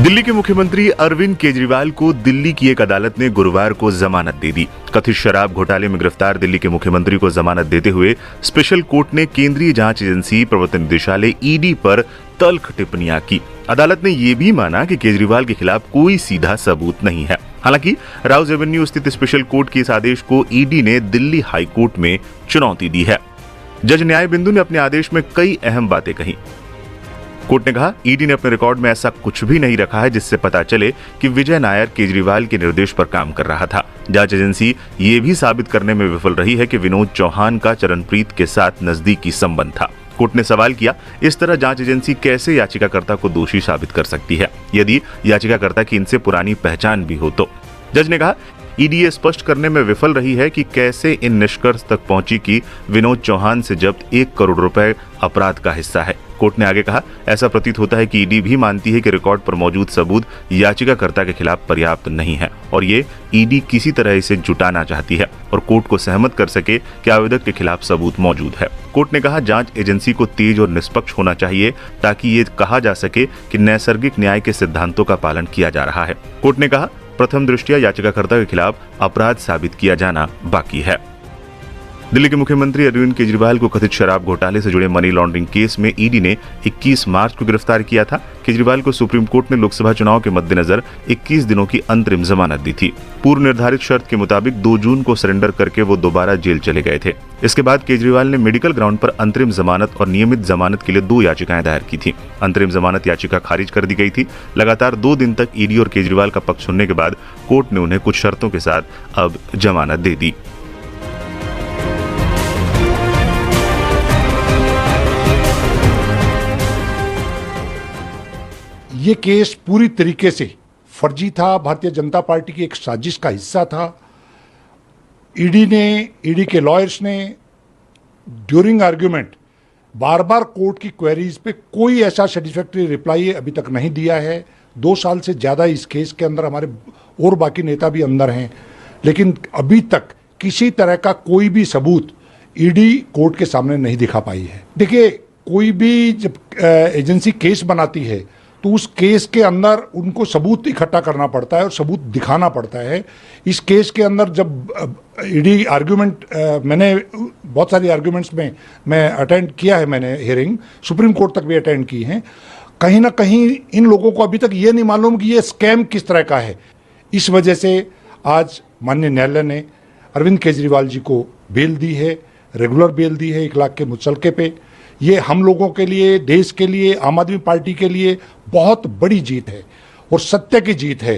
दिल्ली के मुख्यमंत्री अरविंद केजरीवाल को दिल्ली की एक अदालत ने गुरुवार को जमानत दे दी। कथित शराब घोटाले में गिरफ्तार दिल्ली के मुख्यमंत्री को जमानत देते हुए स्पेशल कोर्ट ने केंद्रीय जांच एजेंसी प्रवर्तन निदेशालय ईडी पर तल्ख टिप्पणियां की। अदालत ने यह भी माना कि केजरीवाल के खिलाफ कोई सीधा सबूत नहीं है। हालांकि राउज एवेन्यू स्थित स्पेशल कोर्ट के इस आदेश को ईडी ने दिल्ली हाई कोर्ट में चुनौती दी है। जज न्याय बिंदु ने अपने आदेश में कई अहम बातें कही। कोर्ट ने कहा, ईडी ने अपने रिकॉर्ड में ऐसा कुछ भी नहीं रखा है जिससे पता चले कि विजय नायर केजरीवाल के निर्देश पर काम कर रहा था। जांच एजेंसी ये भी साबित करने में विफल रही है कि विनोद चौहान का चरणप्रीत के साथ नजदीकी संबंध था। कोर्ट ने सवाल किया, इस तरह जांच एजेंसी कैसे याचिकाकर्ता को दोषी साबित कर सकती है यदि याचिकाकर्ता की इनसे पुरानी पहचान भी हो तो। जज ने कहा, ईडी ये स्पष्ट करने में विफल रही है कि कैसे इन निष्कर्ष तक पहुंची कि विनोद चौहान से जब्त 1 करोड़ रुपए अपराध का हिस्सा है। कोर्ट ने आगे कहा, ऐसा प्रतीत होता है कि ईडी भी मानती है कि रिकॉर्ड पर मौजूद सबूत याचिकाकर्ता के खिलाफ पर्याप्त नहीं है और ये ईडी किसी तरह इसे जुटाना चाहती है और कोर्ट को सहमत कर सके कि आवेदक के खिलाफ सबूत मौजूद है। कोर्ट ने कहा, जांच एजेंसी को तेज और निष्पक्ष होना चाहिए ताकि ये कहा जा सके कि नैसर्गिक न्याय के सिद्धांतों का पालन किया जा रहा है। कोर्ट ने कहा, प्रथम दृष्टया याचिकाकर्ता के खिलाफ अपराध साबित किया जाना बाकी है। दिल्ली के मुख्यमंत्री अरविंद केजरीवाल को कथित शराब घोटाले से जुड़े मनी लॉन्ड्रिंग केस में ईडी ने 21 मार्च को गिरफ्तार किया था। केजरीवाल को सुप्रीम कोर्ट ने लोकसभा चुनाव के मद्देनजर 21 दिनों की अंतरिम जमानत दी थी। पूर्व निर्धारित शर्त के मुताबिक 2 जून को सरेंडर करके वो दोबारा जेल चले गए थे। इसके बाद केजरीवाल ने मेडिकल ग्राउंड पर अंतरिम जमानत और नियमित जमानत के लिए 2 याचिकाएं दायर की थी। अंतरिम जमानत याचिका खारिज कर दी गई थी। लगातार 2 दिन तक ईडी और केजरीवाल का पक्ष सुनने के बाद कोर्ट ने उन्हें कुछ शर्तों के साथ अब जमानत दे दी। ये केस पूरी तरीके से फर्जी था, भारतीय जनता पार्टी की एक साजिश का हिस्सा था। ईडी के लॉयर्स ने ड्यूरिंग आर्ग्यूमेंट बार बार कोर्ट की क्वेरीज पे कोई ऐसा सेटिस्फैक्टरी रिप्लाई अभी तक नहीं दिया है। 2 साल से ज़्यादा इस केस के अंदर हमारे और बाकी नेता भी अंदर हैं, लेकिन अभी तक किसी तरह का कोई भी सबूत ईडी कोर्ट के सामने नहीं दिखा पाई है। देखिए, कोई भी जब एजेंसी केस बनाती है तो उस केस के अंदर उनको सबूत इकट्ठा करना पड़ता है और सबूत दिखाना पड़ता है। इस केस के अंदर जब ईडी आर्ग्यूमेंट, मैंने बहुत सारी आर्ग्यूमेंट्स में मैं अटेंड किया है, मैंने हियरिंग सुप्रीम कोर्ट तक भी अटेंड की हैं। कहीं ना कहीं इन लोगों को अभी तक ये नहीं मालूम कि ये स्कैम किस तरह का है। इस वजह से आज माननीय न्यायालय ने अरविंद केजरीवाल जी को बेल दी है, रेगुलर बेल दी है 1 लाख के मुचलके पे। ये हम लोगों के लिए, देश के लिए, आम आदमी पार्टी के लिए बहुत बड़ी जीत है और सत्य की जीत है।